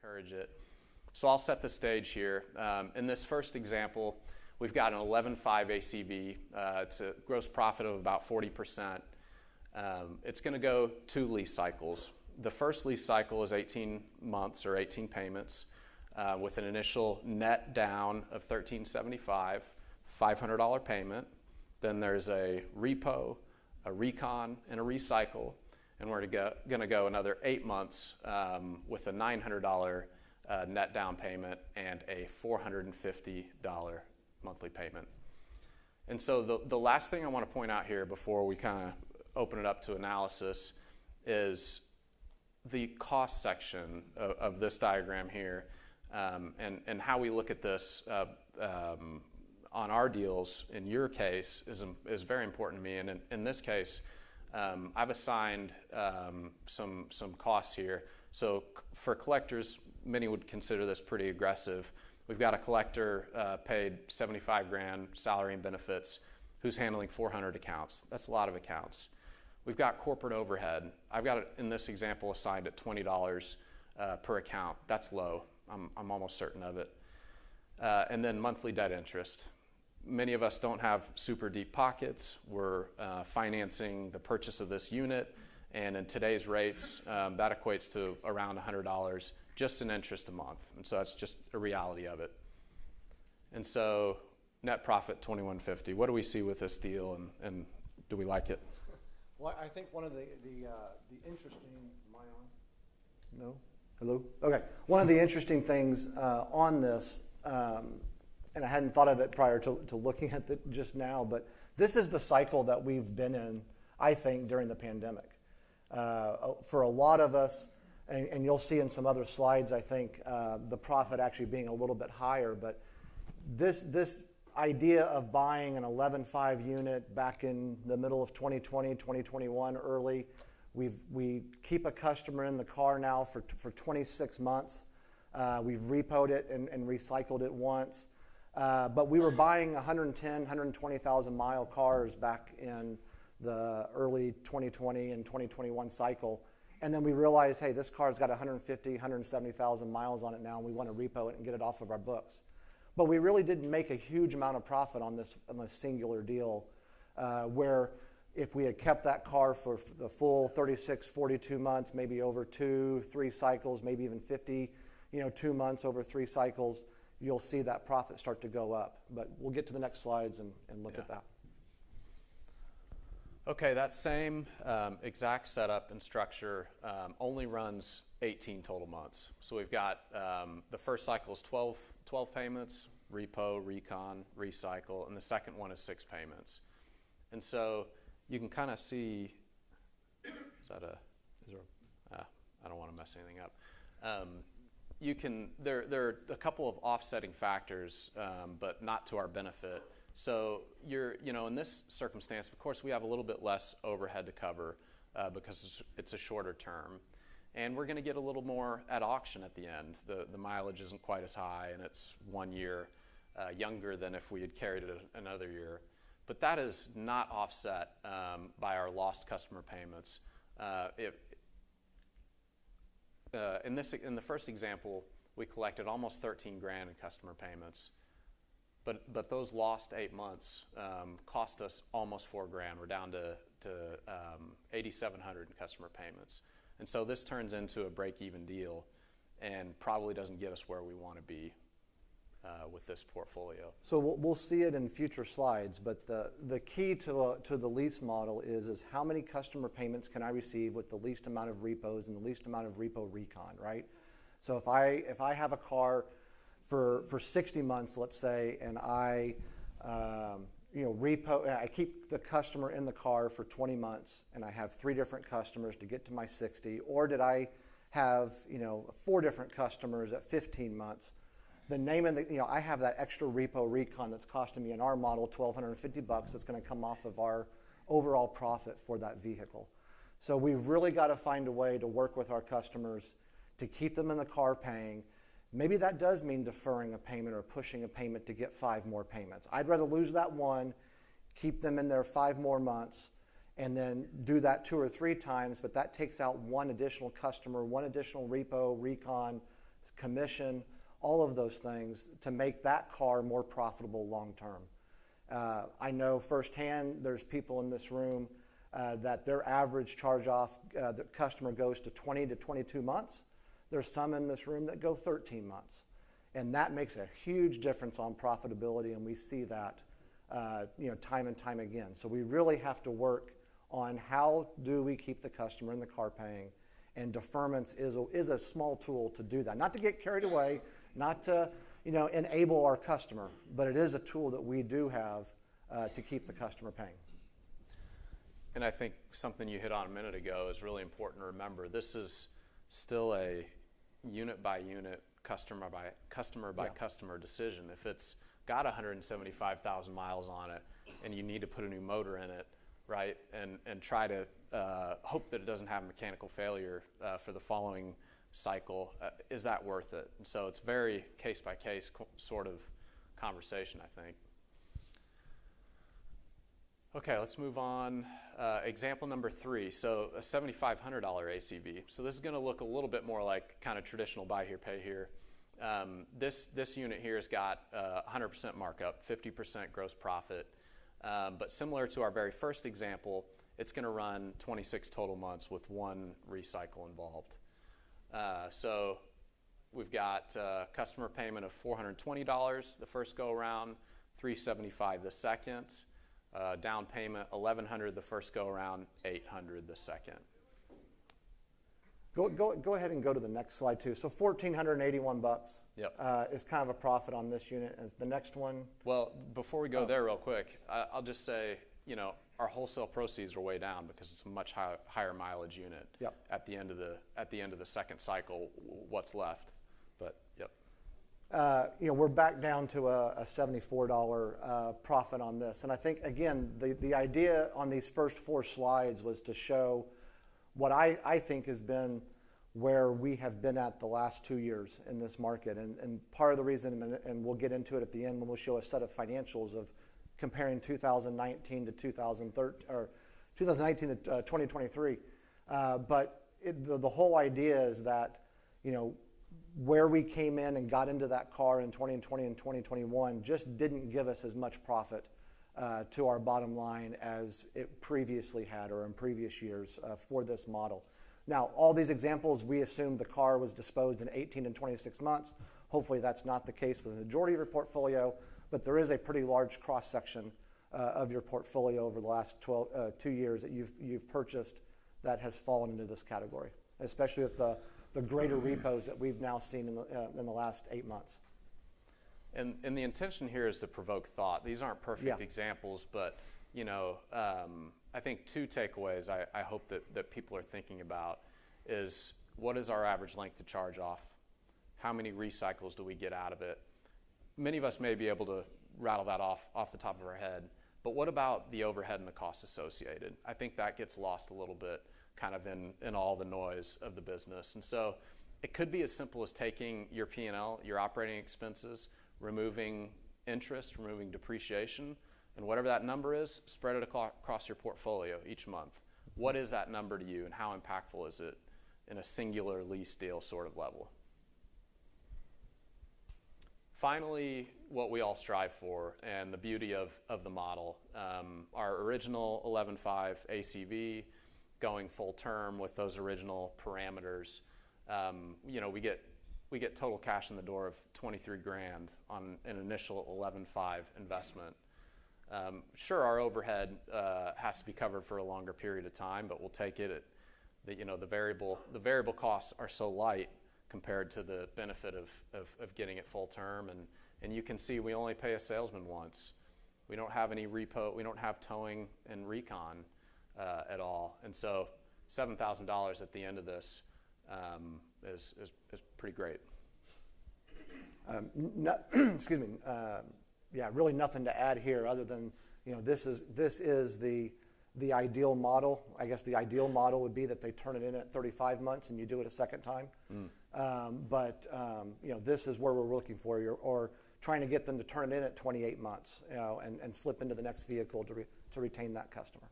encourage it. So I'll set the stage here. In this first example, we've got an 11.5 ACV. It's a gross profit of about 40%. It's going to go 2 lease cycles. The first lease cycle is 18 months or 18 payments with an initial net down of $1,375, $500 payment. Then there's a repo, a recon, and a recycle. And we're going to go another 8 months with a $900 net down payment and a $450 monthly payment. And so the last thing I want to point out here before we kind of open it up to analysis is the cost section of this diagram here, and how we look at this on our deals in your case is very important to me. And in this case, I've assigned some costs here. So for collectors, many would consider this pretty aggressive. We've got a collector paid $75,000 salary and benefits who's handling 400 accounts. That's a lot of accounts. We've got corporate overhead. I've got it in this example assigned at $20 per account. That's low. I'm almost certain of it. And then monthly debt interest. Many of us don't have super deep pockets. We're financing the purchase of this unit, and in today's rates, that equates to around $100 just in interest a month. And so that's just a reality of it. And so net profit $2,150. What do we see with this deal, and do we like it? Well, I think one of the interesting, am I on? No? Hello? Okay. One of the interesting things on this, and I hadn't thought of it prior to looking at it just now, but this is the cycle that we've been in, I think, during the pandemic. For a lot of us, and you'll see in some other slides, I think, the profit actually being a little bit higher, but this idea of buying an 11.5 unit back in the middle of 2020, 2021 early, we keep a customer in the car now for 26 months. We've repoed it and recycled it once. But we were buying 110, 120,000 mile cars back in the early 2020 and 2021 cycle. And then we realized, hey, this car's got 150, 170,000 miles on it now, and we want to repo it and get it off of our books. But we really didn't make a huge amount of profit on this singular deal, where if we had kept that car for the full 36, 42 months, maybe over 2-3 cycles, maybe even 50, 2 months over 3 cycles, you'll see that profit start to go up. But we'll get to the next slides and look at that. Okay, that same exact setup and structure only runs 18 total months. So we've got the first cycle is 12 payments, repo, recon, recycle, and the second one is 6 payments. And so you can kind of see, I don't want to mess anything up. There are a couple of offsetting factors, but not to our benefit. So in this circumstance, of course, we have a little bit less overhead to cover because it's a shorter term. And we're going to get a little more at auction at the end. The mileage isn't quite as high, and it's 1 year younger than if we had carried it another year. But that is not offset by our lost customer payments. In the first example, we collected almost $13,000 in customer payments. But those lost 8 months cost us almost $4,000. We're down to $8,700 in customer payments. And so this turns into a break-even deal and probably doesn't get us where we want to be with this portfolio. So we'll see it in future slides, but the key to the lease model is how many customer payments can I receive with the least amount of repos and the least amount of repo recon, right? So if I have a car for 60 months, let's say, and I I keep the customer in the car for 20 months, and I have 3 different customers to get to my 60, or did I have 4 different customers at 15 months? The name of I have that extra repo recon that's costing me in our model $1,250 that's going to come off of our overall profit for that vehicle. So we've really got to find a way to work with our customers to keep them in the car paying. Maybe that does mean deferring a payment or pushing a payment to get 5 more payments. I'd rather lose that one, keep them in there 5 more months, and then do that 2 or 3 times, but that takes out 1 additional customer, 1 additional repo, recon, commission, all of those things to make that car more profitable long term. I know firsthand there's people in this room that their average charge-off, the customer goes to 20 to 22 months. There's some in this room that go 13 months. And that makes a huge difference on profitability, and we see that time and time again. So we really have to work on how do we keep the customer in the car paying, and deferments is a small tool to do that. Not to get carried away, not to enable our customer, but it is a tool that we do have to keep the customer paying. And I think something you hit on a minute ago is really important to remember. This is still a unit by unit, customer by customer decision. If it's got 175,000 miles on it and you need to put a new motor in it, right, and try to hope that it doesn't have mechanical failure for the following cycle, is that worth it? And so it's very case by case sort of conversation, I think. Okay, let's move on. Example number 3, so a $7,500 ACV. So this is going to look a little bit more like kind of traditional buy here, pay here. This unit here has got 100% markup, 50% gross profit. But similar to our very first example, it's going to run 26 total months with 1 recycle involved. So we've got customer payment of $420 the first go around, $375 the second. Down payment $1,100 the first go around, $800 the second. Go ahead and go to the next slide too. So $1,481 is kind of a profit on this unit. And the next one. Well, before we go there real quick, I'll just say, our wholesale proceeds are way down because it's a much higher mileage unit. Yep. At the end of the second cycle, what's left? But yep. We're back down to a $74 profit on this. And I think, again, the idea on these first 4 slides was to show what I think has been where we have been at the last 2 years in this market. And part of the reason, and we'll get into it at the end when we'll show a set of financials of comparing 2019 to 2013, or 2019 to 2023. But the whole idea is that, where we came in and got into that car in 2020 and 2021 just didn't give us as much profit to our bottom line as it previously had, or in previous years for this model. Now, all these examples, we assumed the car was disposed in 18 and 26 months. Hopefully that's not the case with the majority of your portfolio, but there is a pretty large cross-section of your portfolio over the last 2 years that you've purchased that has fallen into this category, especially with the greater repos that we've now seen in the last 8 months. And the intention here is to provoke thought. These aren't perfect examples, but I think 2 takeaways I hope that people are thinking about is, what is our average length to charge off? How many recycles do we get out of it? Many of us may be able to rattle that off the top of our head, but what about the overhead and the costs associated? I think that gets lost a little bit kind of in all the noise of the business. And so it could be as simple as taking your P&L, your operating expenses, removing interest, removing depreciation, and whatever that number is, spread it across your portfolio each month. What is that number to you, and how impactful is it in a singular lease deal sort of level? Finally, what we all strive for, and the beauty of the model, our original 11.5 ACV, going full term with those original parameters, we get total cash in the door of $23,000 on an initial 11.5 investment. Sure, our overhead has to be covered for a longer period of time, but we'll take it. The variable costs are so light compared to the benefit of getting it full term, and you can see we only pay a salesman once. We don't have any repo. We don't have towing and recon at all, and so $7,000 at the end of this is pretty great. Excuse me. Really nothing to add here other than this is the ideal model. I guess the ideal model would be that they turn it in at 35 months and you do it a second time. But this is where we're looking for, or trying to get them to turn it in at 28 months, and flip into the next vehicle to retain that customer.